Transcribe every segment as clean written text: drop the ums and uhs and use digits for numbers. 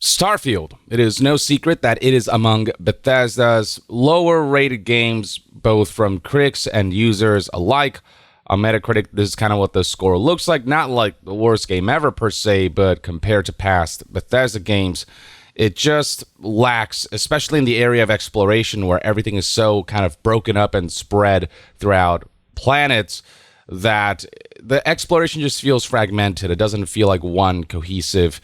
Starfield. It is no secret that it is among Bethesda's lower rated games, both from critics and users alike. On Metacritic, this is kind of what the score looks like. Not like the worst game ever per se, but compared to past Bethesda games, it just lacks, especially in the area of exploration where everything is so kind of broken up and spread throughout planets, that the exploration just feels fragmented. It doesn't feel like one cohesive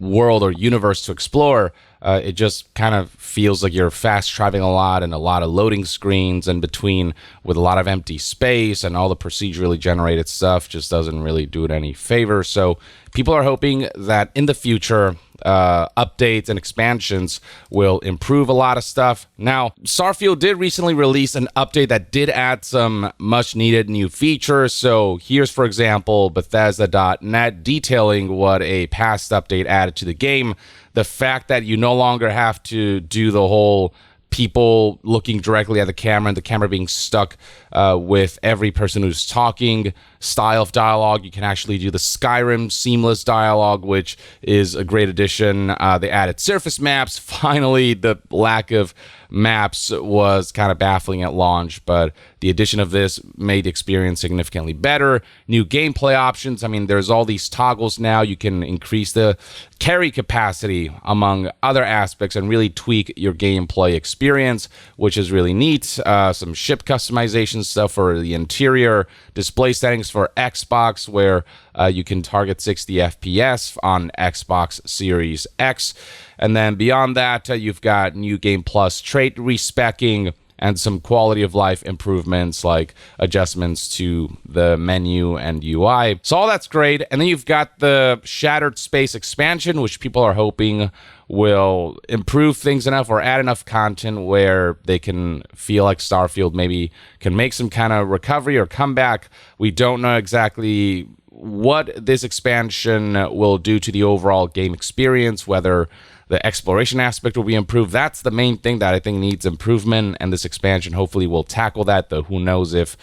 world or universe to explore. It just kind of feels like you're fast traveling a lot and a lot of loading screens in between with a lot of empty space, and all the procedurally generated stuff just doesn't really do it any favor. So people are hoping that in the future, updates and expansions will improve a lot of stuff. Now, Starfield did recently release an update that did add some much needed new features. So here's, for example, Bethesda.net detailing what a past update added to the game. The fact that you no longer have to do the whole people looking directly at the camera and the camera being stuck with every person who's talking style of dialogue. You can actually do the Skyrim seamless dialogue, which is a great addition. They added surface maps. Finally, the lack of maps was kind of baffling at launch, but the addition of this made the experience significantly better. New gameplay options. I mean, there's all these toggles now. You can increase the carry capacity, among other aspects, and really tweak your gameplay experience, which is really neat. Some ship customization stuff for the interior, display settings for Xbox, where you can target 60 FPS on Xbox Series X. And then beyond that, you've got new Game Plus trait respecking and some quality of life improvements like adjustments to the menu and UI. So all that's great. And then you've got the Shattered Space expansion, which people are hoping will improve things enough or add enough content where they can feel like Starfield maybe can make some kind of recovery or comeback. We don't know exactly what this expansion will do to the overall game experience, whether the exploration aspect will be improved. That's the main thing that I think needs improvement, and this expansion hopefully will tackle that, though who knows if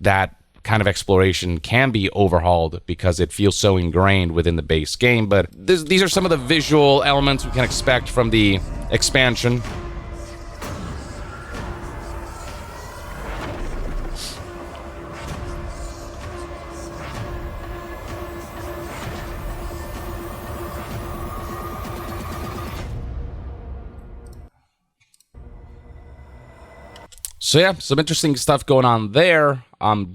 that kind of exploration can be overhauled because it feels so ingrained within the base game. But these are some of the visual elements we can expect from the expansion. So yeah, some interesting stuff going on there.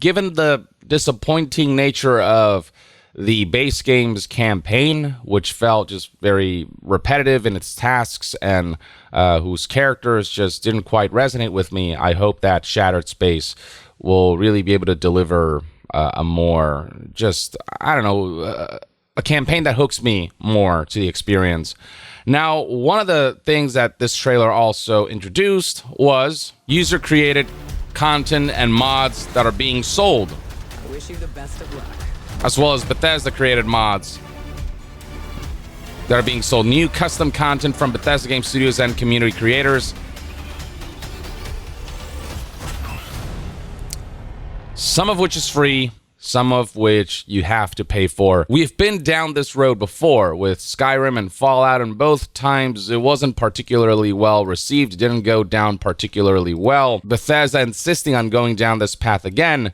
Given the disappointing nature of the base game's campaign, which felt just very repetitive in its tasks and whose characters just didn't quite resonate with me, I hope that Shattered Space will really be able to deliver a more just, I don't know, a campaign that hooks me more to the experience. Now, one of the things that this trailer also introduced was user-created content and mods that are being sold. I wish you the best of luck. As well as Bethesda-created mods that are being sold. New custom content from Bethesda Game Studios and community creators. Some of which is free, some of which you have to pay for. We've been down this road before with Skyrim and Fallout, and both times it wasn't particularly well received. It didn't go down particularly well. Bethesda insisting on going down this path again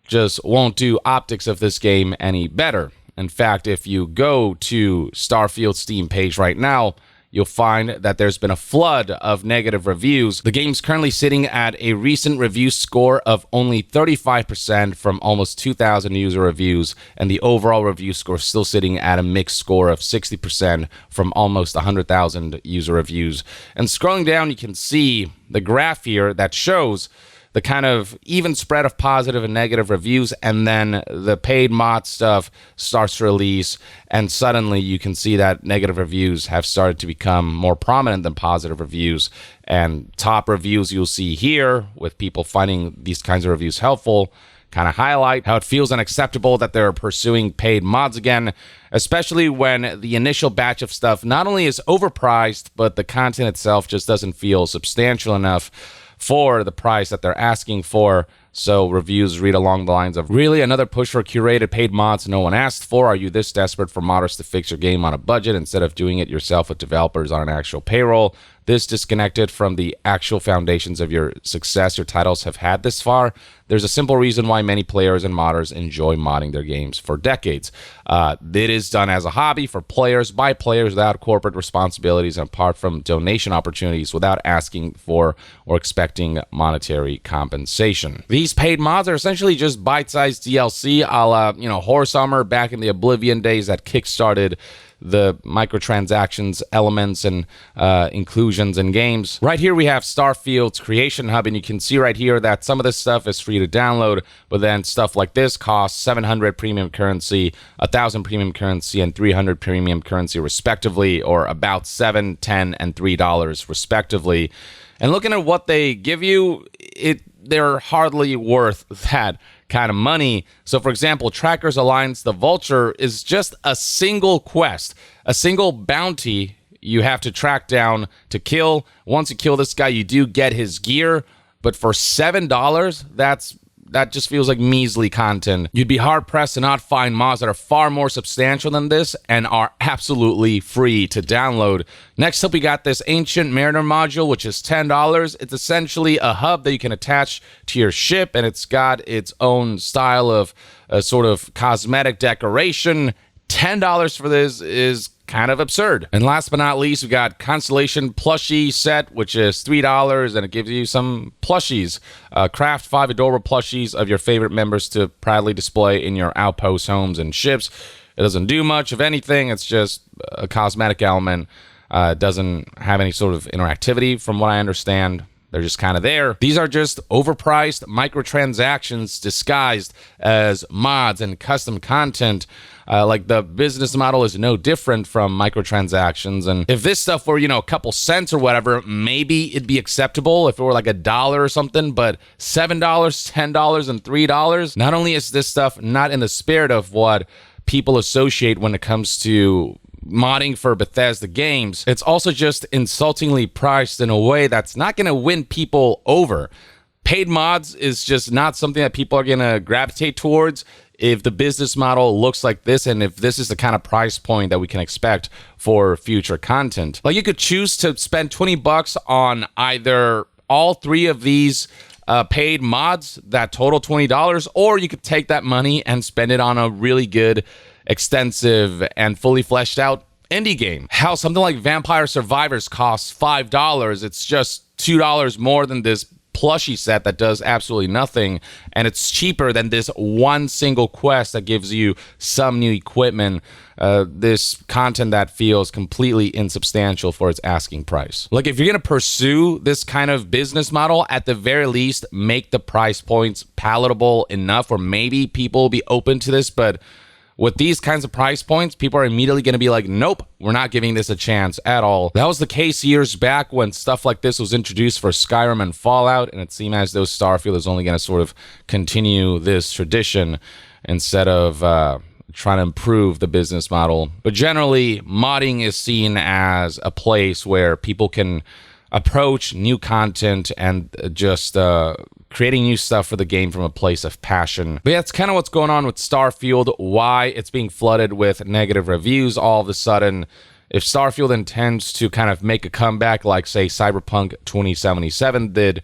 just won't do optics of this game any better. In fact, if you go to Starfield's Steam page right now, you'll find that there's been a flood of negative reviews. The game's currently sitting at a recent review score of only 35% from almost 2,000 user reviews, and the overall review score is still sitting at a mixed score of 60% from almost 100,000 user reviews. And scrolling down, you can see the graph here that shows the kind of even spread of positive and negative reviews, and then the paid mod stuff starts to release, and suddenly you can see that negative reviews have started to become more prominent than positive reviews. And top reviews you'll see here, with people finding these kinds of reviews helpful, kind of highlight how it feels unacceptable that they're pursuing paid mods again, especially when the initial batch of stuff not only is overpriced, but the content itself just doesn't feel substantial enough for the price that they're asking for. So reviews read along the lines of, really another push for curated paid mods no one asked for? Are you this desperate for modders to fix your game on a budget instead of doing it yourself with developers on an actual payroll? This disconnected from the actual foundations of your success your titles have had this far. There's a simple reason why many players and modders enjoy modding their games for decades. It is done as a hobby for players, by players, without corporate responsibilities, and apart from donation opportunities, without asking for or expecting monetary compensation. These paid mods are essentially just bite-sized DLC, a la, Horse Armor back in the Oblivion days that kickstarted the microtransactions, elements, and inclusions in games. Right here we have Starfield's Creation Hub, and you can see right here that some of this stuff is free to download, but then stuff like this costs 700 premium currency, 1,000 premium currency, and 300 premium currency respectively, or about $7, $10, and $3 respectively. And looking at what they give you, they're hardly worth that kind of money. So for example, Trackers Alliance the Vulture is just a single quest, a single bounty you have to track down to kill. Once you kill this guy, you do get his gear, but for $7, that just feels like measly content. You'd be hard-pressed to not find mods that are far more substantial than this and are absolutely free to download. Next up, we got this Ancient Mariner module, which is $10. It's essentially a hub that you can attach to your ship, and it's got its own style of sort of cosmetic decoration. $10 for this is kind of absurd. And last but not least, we got Constellation Plushie Set, which is $3, and it gives you some plushies. Craft 5 adorable plushies of your favorite members to proudly display in your outposts, homes, and ships. It doesn't do much of anything. It's just a cosmetic element. It doesn't have any sort of interactivity from what I understand. They're just kind of there. These are just overpriced microtransactions disguised as mods and custom content. Like the business model is no different from microtransactions. And if this stuff were, a couple cents or whatever, maybe it'd be acceptable if it were like $1 or something. But $7, $10, and $3, not only is this stuff not in the spirit of what people associate when it comes to modding for Bethesda games, it's also just insultingly priced in a way that's not going to win people over. Paid mods is just not something that people are going to gravitate towards if the business model looks like this, and if this is the kind of price point that we can expect for future content. Like, you could choose to spend $20 on either all three of these paid mods that total $20, or you could take that money and spend it on a really good, extensive, and fully fleshed out indie game. Hell, something like Vampire Survivors costs $5. It's just $2 more than this plushie set that does absolutely nothing, and it's cheaper than this one single quest that gives you some new equipment. This content that feels completely insubstantial for its asking price. Like, if you're gonna pursue this kind of business model, at the very least, make the price points palatable enough, or maybe people will be open to this. But with these kinds of price points, people are immediately going to be like, nope, we're not giving this a chance at all. That was the case years back when stuff like this was introduced for Skyrim and Fallout, and it seemed as though Starfield is only going to sort of continue this tradition instead of trying to improve the business model. But generally, modding is seen as a place where people can approach new content and just creating new stuff for the game from a place of passion. But yeah, it's kind of what's going on with Starfield, why it's being flooded with negative reviews all of a sudden. If Starfield intends to kind of make a comeback like, say, Cyberpunk 2077 did,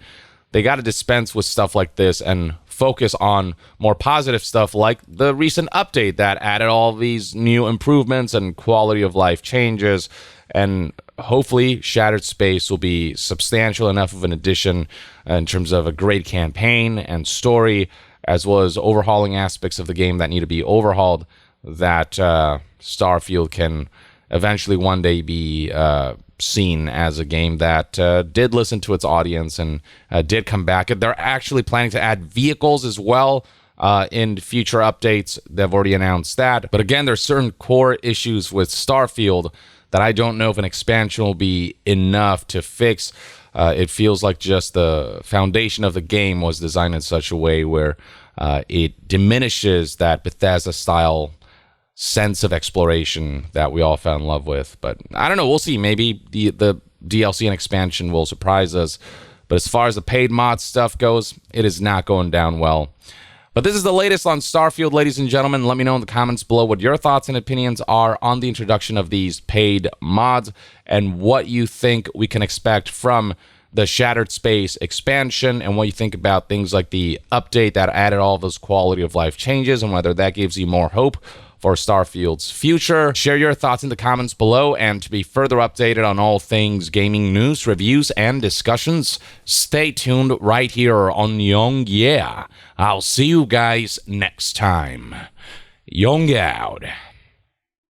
they got to dispense with stuff like this and focus on more positive stuff like the recent update that added all these new improvements and quality of life changes. And hopefully Shattered Space will be substantial enough of an addition in terms of a great campaign and story, as well as overhauling aspects of the game that need to be overhauled, that Starfield can eventually one day be seen as a game that did listen to its audience and did come back. They're actually planning to add vehicles as well in future updates. They've already announced that. But again, there's certain core issues with Starfield that I don't know if an expansion will be enough to fix. It feels like just the foundation of the game was designed in such a way where it diminishes that Bethesda-style sense of exploration that we all fell in love with. But I don't know. We'll see. Maybe the DLC and expansion will surprise us. But as far as the paid mod stuff goes, it is not going down well. But this is the latest on Starfield, ladies and gentlemen. Let me know in the comments below what your thoughts and opinions are on the introduction of these paid mods and what you think we can expect from the Shattered Space expansion and what you think about things like the update that added all those quality of life changes and whether that gives you more hope for Starfield's future. Share your thoughts in the comments below, and to be further updated on all things gaming news, reviews, and discussions, stay tuned right here on Young Yeah. I'll see you guys next time. Young out.